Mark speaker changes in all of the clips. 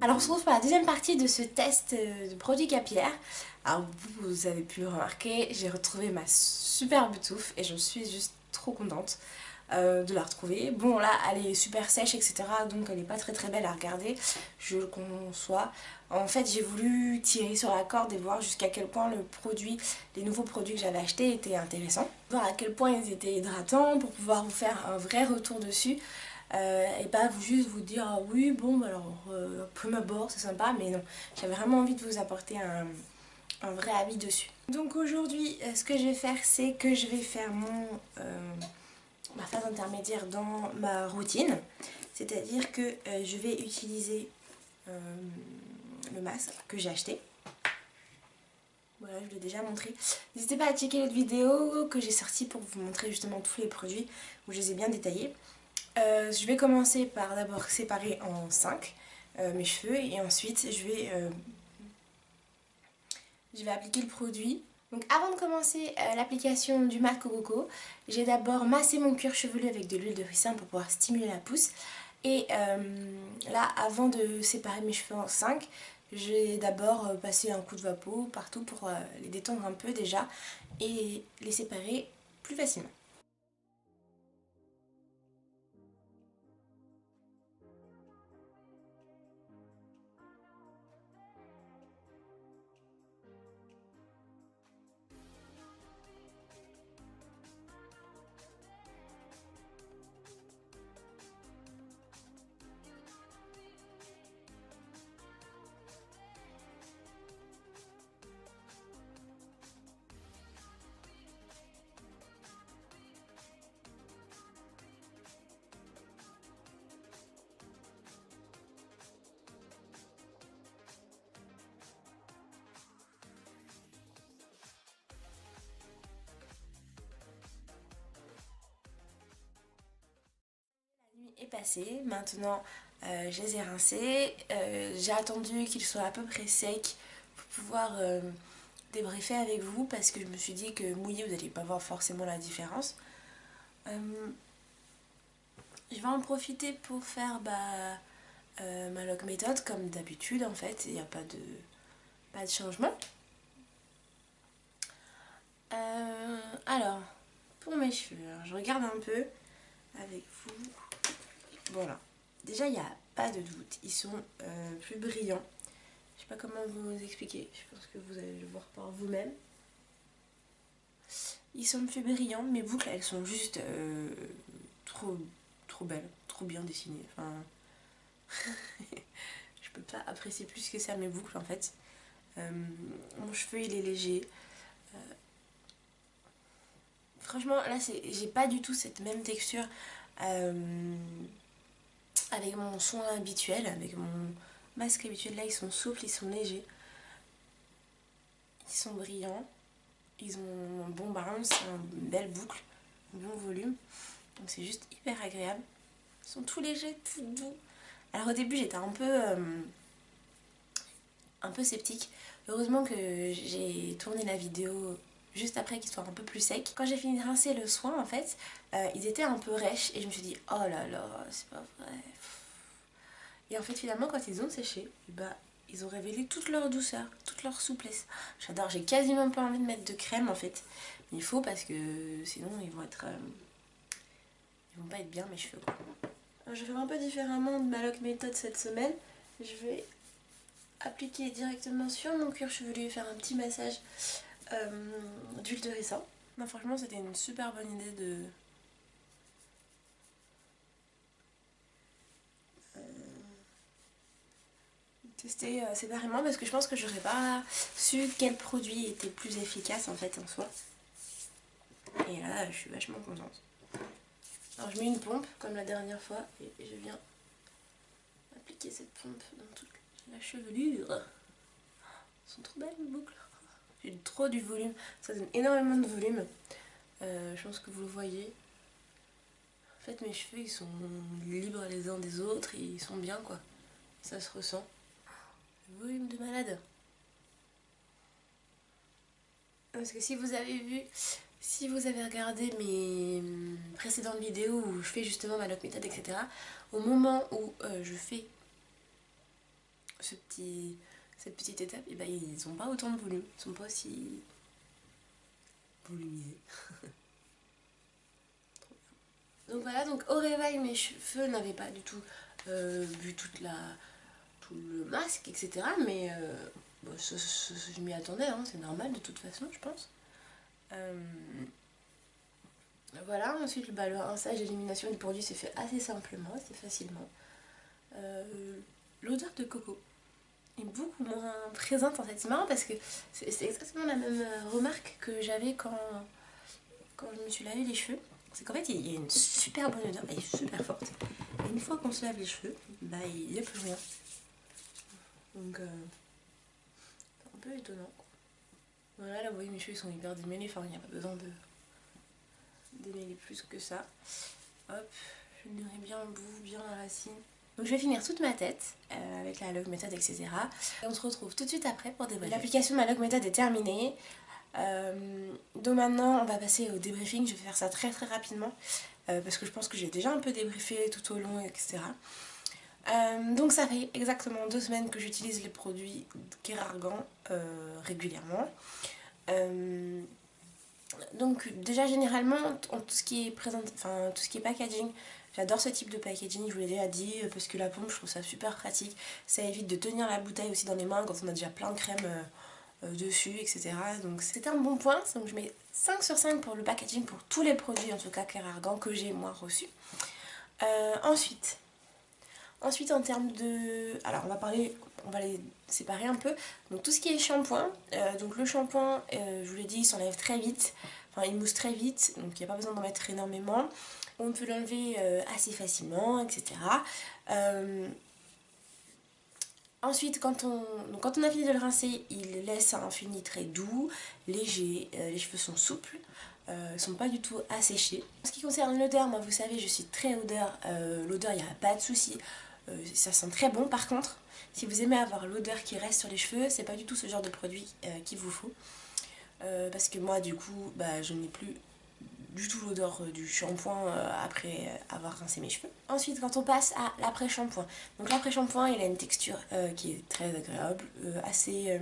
Speaker 1: Alors on se retrouve pour la deuxième partie de ce test de produit capillaire. Alors vous avez pu le remarquer, j'ai retrouvé ma superbe touffe et je suis juste trop contente de la retrouver. Bon là elle est super sèche etc, donc elle n'est pas très belle à regarder, je le conçois. En fait j'ai voulu tirer sur la corde et voir jusqu'à quel point le produit, les nouveaux produits que j'avais achetés étaient intéressants. Voir à quel point ils étaient hydratants pour pouvoir vous faire un vrai retour dessus. Et pas juste vous dire ah oui bon bah alors prime abord c'est sympa, mais non, j'avais vraiment envie de vous apporter un vrai avis dessus. Donc aujourd'hui ce que je vais faire, c'est que je vais faire ma phase intermédiaire dans ma routine, c'est à dire que je vais utiliser le masque que j'ai acheté. Voilà, je vous l'ai déjà montré. N'hésitez pas à checker l'autre vidéo que j'ai sortie pour vous montrer justement tous les produits où je les ai bien détaillés. Je vais commencer par d'abord séparer en 5 mes cheveux et ensuite je vais appliquer le produit. Donc avant de commencer l'application du masque au coco, j'ai d'abord massé mon cuir chevelu avec de l'huile de ricin pour pouvoir stimuler la pousse. Et là, avant de séparer mes cheveux en 5, j'ai d'abord passé un coup de vapeau partout pour les détendre un peu déjà et les séparer plus facilement. La nuit est passée, maintenant je les ai rincés, j'ai attendu qu'ils soient à peu près secs pour pouvoir débriefer avec vous parce que je me suis dit que mouillé vous n'allez pas voir forcément la différence. Je vais en profiter pour faire ma lock méthode comme d'habitude en fait, il n'y a pas de changement. Alors, pour mes cheveux, alors, je regarde un peu avec vous. Voilà. Déjà, il n'y a pas de doute. Ils sont plus brillants. Je sais pas comment vous expliquer. Je pense que vous allez le voir par vous-même. Ils sont plus brillants. Mes boucles, elles sont juste trop belles. Trop bien dessinées. Enfin, je peux pas apprécier plus que ça mes boucles en fait. Mon cheveu, il est léger. Franchement, là, j'ai pas du tout cette même texture avec mon soin habituel, avec mon masque habituel. Là, ils sont souples, ils sont légers, ils sont brillants, ils ont un bon bounce, une belle boucle, un bon volume. Donc c'est juste hyper agréable. Ils sont tout légers, tout doux. Alors au début, j'étais un peu sceptique. Heureusement que j'ai tourné la vidéo juste après qu'ils soient un peu plus secs. Quand j'ai fini de rincer le soin en fait, ils étaient un peu rêches et je me suis dit oh là là, c'est pas vrai. Et en fait finalement quand ils ont séché, bah, ils ont révélé toute leur douceur, toute leur souplesse. J'adore, j'ai quasiment pas envie de mettre de crème en fait. Mais il faut parce que sinon ils vont pas être bien mes cheveux quoi. Alors, je vais faire un peu différemment de ma lock méthode cette semaine. Je vais appliquer directement sur mon cuir chevelu et faire un petit massage d'huile de ricin. Non, franchement, c'était une super bonne idée de tester séparément parce que je pense que j'aurais pas su quel produit était plus efficace en fait en soi. Et là, je suis vachement contente. Alors, je mets une pompe comme la dernière fois et je viens appliquer cette pompe dans toute la chevelure. Elles sont trop belles mes boucles. J'ai trop du volume, ça donne énormément de volume. Je pense que vous le voyez. En fait, mes cheveux ils sont libres les uns des autres et ils sont bien quoi. Ça se ressent. Le volume de malade. Parce que si vous avez regardé mes précédentes vidéos où je fais justement ma lock méthode, etc., au moment où je fais cette petite étape, et ben ils n'ont pas autant de volume, ils sont pas aussi volumineux. Donc voilà, donc au réveil mes cheveux n'avaient pas du tout vu tout le masque, etc. Mais bon, je m'y attendais, hein, c'est normal de toute façon, je pense. Voilà, ensuite bah, le rinçage et l'élimination du produit s'est fait assez simplement, assez facilement. L'odeur de coco est beaucoup moins présente en fait. C'est marrant parce que c'est exactement la même remarque que j'avais quand je me suis lavé les cheveux. C'est qu'en fait il y a une super bonne odeur, elle est super forte. Et une fois qu'on se lave les cheveux, bah il n'y a plus rien. Donc c'est un peu étonnant. Voilà, là vous voyez mes cheveux sont hyper démêlés, enfin il n'y a pas besoin de démêler plus que ça. Hop, je dirais bien le bout, bien la racine. Donc je vais finir toute ma tête avec la log méthode, etc. Et on se retrouve tout de suite après pour débriefer. L'application de ma log méthode est terminée. Donc maintenant on va passer au débriefing. Je vais faire ça très rapidement parce que je pense que j'ai déjà un peu débriefé tout au long, etc. Donc ça fait exactement 2 semaines que j'utilise les produits Kérargan régulièrement. Donc déjà généralement tout ce qui est tout ce qui est packaging, j'adore ce type de packaging, je vous l'ai déjà dit, parce que la pompe je trouve ça super pratique, ça évite de tenir la bouteille aussi dans les mains quand on a déjà plein de crème dessus, etc. Donc c'était un bon point, donc je mets 5 sur 5 pour le packaging pour tous les produits en tout cas Kérargan que j'ai moi reçus. Ensuite en termes de... Alors on va les séparer un peu. Donc tout ce qui est shampoing, donc le shampoing, je vous l'ai dit, il s'enlève très vite. Enfin il mousse très vite, donc il n'y a pas besoin d'en mettre énormément. On peut l'enlever assez facilement, etc. Ensuite, quand on a fini de le rincer, il laisse un fini très doux, léger, les cheveux sont souples. Ils sont pas du tout asséchés. En ce qui concerne l'odeur, moi vous savez je suis très odeur, l'odeur il n'y a pas de souci, ça sent très bon. Par contre, si vous aimez avoir l'odeur qui reste sur les cheveux, c'est pas du tout ce genre de produit qu'il vous faut. Parce que moi du coup bah, je n'ai plus du tout l'odeur du shampoing après avoir rincé mes cheveux. Ensuite quand on passe à l'après-shampoing, donc l'après-shampoing il a une texture qui est très agréable, assez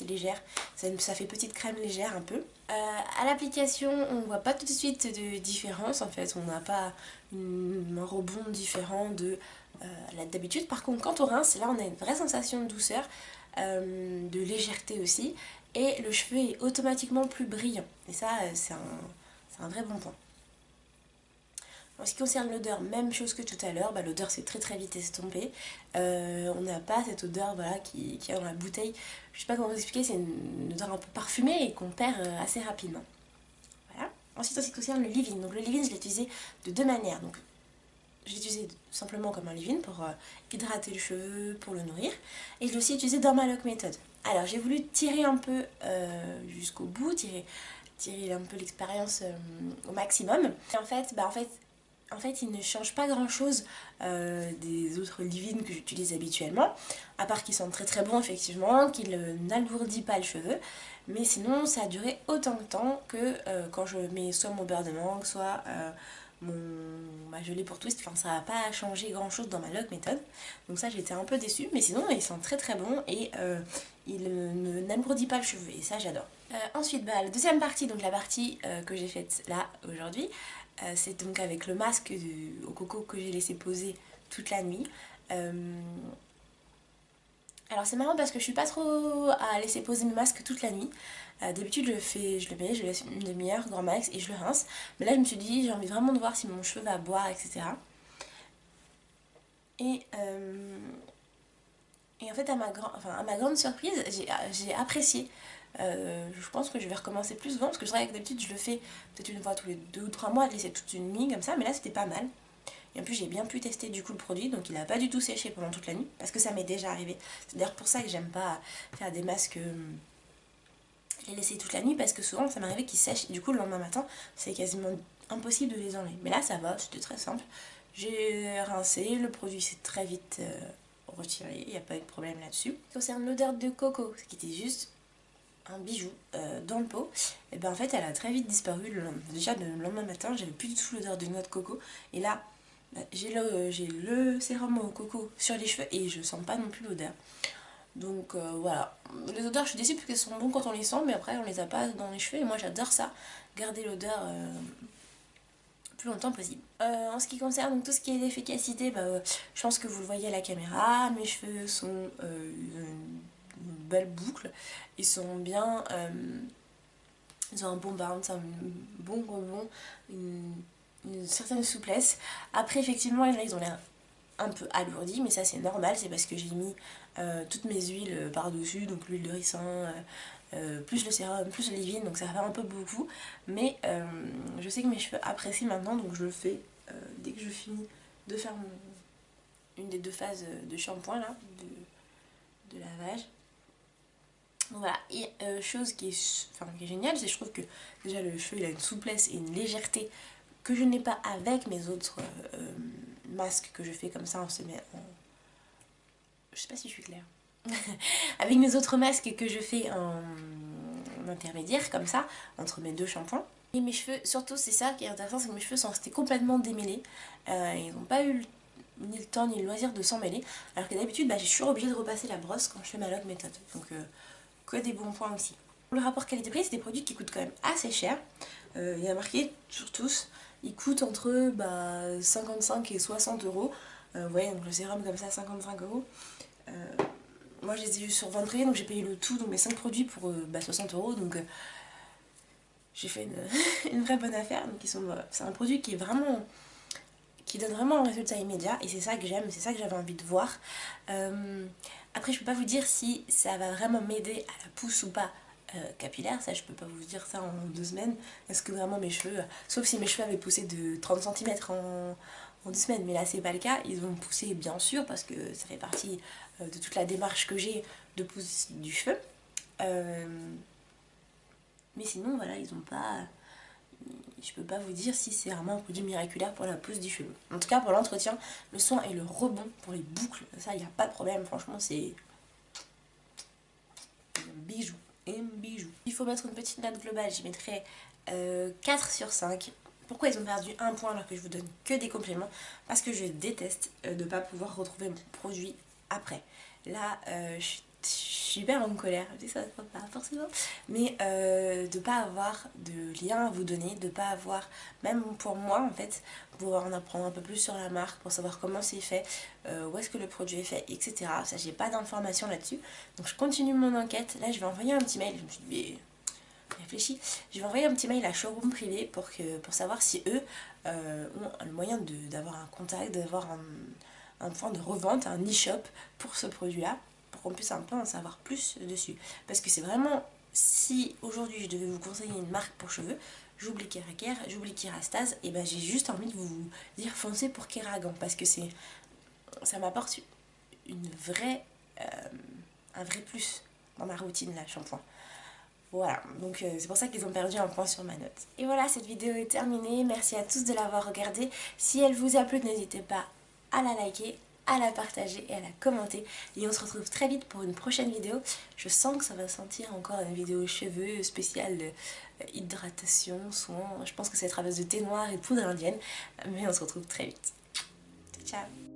Speaker 1: légère, ça fait petite crème légère un peu. À l'application on voit pas tout de suite de différence en fait, on n'a pas un rebond différent de d'habitude. Par contre quand on rince, là on a une vraie sensation de douceur, de légèreté aussi, et le cheveu est automatiquement plus brillant, et ça c'est un vrai bon point. En ce qui concerne l'odeur, même chose que tout à l'heure, bah, l'odeur s'est très vite estompée. On n'a pas cette odeur voilà, qui est dans la bouteille. Je sais pas comment vous expliquer, c'est une odeur un peu parfumée et qu'on perd assez rapidement. Voilà. Ensuite en ce qui concerne le leave-in, donc le leave-in je l'ai utilisé de 2 manières. Donc je l'ai utilisé simplement comme un leave-in pour hydrater le cheveu, pour le nourrir. Et je l'ai aussi utilisé dans ma lock méthode. Alors j'ai voulu tirer un peu jusqu'au bout, tirer un peu l'expérience au maximum. Et en fait, il ne change pas grand chose des autres leave-in que j'utilise habituellement, à part qu'ils sont très bons effectivement, qu'il n'alourdit pas le cheveu, mais sinon ça a duré autant de temps que quand je mets soit mon beurre de mangue, soit ma gelée pour twist. Enfin ça n'a pas changé grand chose dans ma lock méthode, donc ça j'étais un peu déçue, mais sinon ils sont très bons et il n'alourdit pas le cheveu et ça j'adore. Ensuite bah, la deuxième partie, donc la partie que j'ai faite là aujourd'hui, c'est donc avec le masque au coco que j'ai laissé poser toute la nuit. Alors c'est marrant parce que je suis pas trop à laisser poser mes masques toute la nuit. D'habitude je le mets, je laisse une demi-heure grand max et je le rince. Mais là je me suis dit j'ai envie vraiment de voir si mon cheveu va boire, etc. Et en fait à ma grande surprise j'ai apprécié. Je pense que je vais recommencer plus souvent parce que je dirais que d'habitude je le fais peut-être une fois tous les 2 ou 3 mois, de laisser toute une nuit comme ça, mais là c'était pas mal. Et en plus j'ai bien pu tester du coup le produit, donc il a pas du tout séché pendant toute la nuit, parce que ça m'est déjà arrivé. C'est d'ailleurs pour ça que j'aime pas faire des masques les laisser toute la nuit, parce que souvent ça m'arrivait qu'ils sèchent, du coup le lendemain matin c'est quasiment impossible de les enlever. Mais là ça va, c'était très simple. J'ai rincé, le produit s'est très vite retiré, il n'y a pas eu de problème là-dessus. Concernant l'odeur de coco, ce qui était juste un bijou dans le pot, et ben en fait elle a très vite disparu. Déjà le lendemain matin j'avais plus du tout l'odeur de noix de coco, et là j'ai le sérum au coco sur les cheveux et je sens pas non plus l'odeur. Donc voilà, les odeurs je suis déçue parce qu'elles sont bonnes quand on les sent, mais après on les a pas dans les cheveux et moi j'adore ça, garder l'odeur plus longtemps possible. En ce qui concerne donc, tout ce qui est l'efficacité, je pense que vous le voyez à la caméra, mes cheveux sont une belle boucle, ils sont bien, ils ont un bon bounce, un bon rebond, une certaine souplesse. Après effectivement là ils ont l'air un peu alourdis, mais ça c'est normal, c'est parce que j'ai mis toutes mes huiles par dessus, donc l'huile de ricin, plus le sérum, plus l'olivine, donc ça fait un peu beaucoup, mais je sais que mes cheveux apprécient maintenant, donc je le fais dès que je finis de faire une des deux phases de shampoing là, de lavage. Donc voilà, et chose qui est géniale, c'est que je trouve que déjà le cheveu il a une souplesse et une légèreté que je n'ai pas avec mes autres masques que je fais comme ça, on se met en... Je sais pas si je suis claire. Avec mes autres masques que je fais en intermédiaire, comme ça, entre mes deux shampoings. Et mes cheveux, surtout c'est ça qui est intéressant, c'est que mes cheveux sont restés complètement démêlés. Ils n'ont pas eu ni le temps ni le loisir de s'en mêler. Alors que d'habitude, je suis toujours obligée de repasser la brosse quand je fais ma log méthode. Donc que des bons points aussi. Le rapport qualité-prix, c'est des produits qui coûtent quand même assez cher. Il y a marqué sur tous, ils coûtent entre 55 et 60 euros. Vous voyez, donc le sérum comme ça, 55 euros. Moi je les ai eu sur Ventré, donc j'ai payé le tout, donc mes 5 produits pour 60 euros. Donc j'ai fait une vraie bonne affaire. Donc c'est un produit qui est vraiment, qui donne vraiment un résultat immédiat, et c'est ça que j'aime, c'est ça que j'avais envie de voir. Après je peux pas vous dire si ça va vraiment m'aider à la pousse ou pas capillaire, ça je peux pas vous dire ça en 2 semaines. Est-ce que vraiment mes cheveux, sauf si mes cheveux avaient poussé de 30 cm en 2 semaines, mais là c'est pas le cas, ils vont pousser bien sûr parce que ça fait partie de toute la démarche que j'ai de pousse du cheveu. Mais sinon voilà, ils ont pas... Je peux pas vous dire si c'est vraiment un produit miraculaire pour la pousse du cheveu. En tout cas pour l'entretien, le soin et le rebond pour les boucles, ça il n'y a pas de problème, franchement c'est un bijou. Un bijou. Il faut mettre une petite note globale, j'y mettrai 4 sur 5. Pourquoi ils ont perdu un point alors que je vous donne que des compléments? Parce que je déteste de ne pas pouvoir retrouver mon produit après. Là, je suis super en colère, je dis ça se voit pas forcément, mais de ne pas avoir de lien à vous donner, de ne pas avoir, même pour moi en fait, pour en apprendre un peu plus sur la marque, pour savoir comment c'est fait, où est-ce que le produit est fait, etc. Ça, j'ai pas d'informations là-dessus. Donc je continue mon enquête. Là, je vais envoyer un petit mail. Je me suis dit, réfléchis. Je vais envoyer un petit mail à Showroom Privé pour savoir si eux ont le moyen d'avoir un contact, d'avoir un point de revente, un e-shop pour ce produit-là, pour qu'on puisse un peu en savoir plus dessus. Parce que c'est vraiment, si aujourd'hui je devais vous conseiller une marque pour cheveux, j'oublie Keraker, j'oublie Kerastase, et ben j'ai juste envie de vous dire foncez pour Keragan, parce que ça m'apporte un vrai plus dans ma routine, là, shampoing. Voilà, donc c'est pour ça qu'ils ont perdu un point sur ma note. Et voilà, cette vidéo est terminée. Merci à tous de l'avoir regardée. Si elle vous a plu, n'hésitez pas à la liker, à la partager et à la commenter. Et on se retrouve très vite pour une prochaine vidéo. Je sens que ça va sentir encore une vidéo cheveux spéciale hydratation, soin. Je pense que c'est à travers de thé noir et poudre indienne. Mais on se retrouve très vite. Ciao!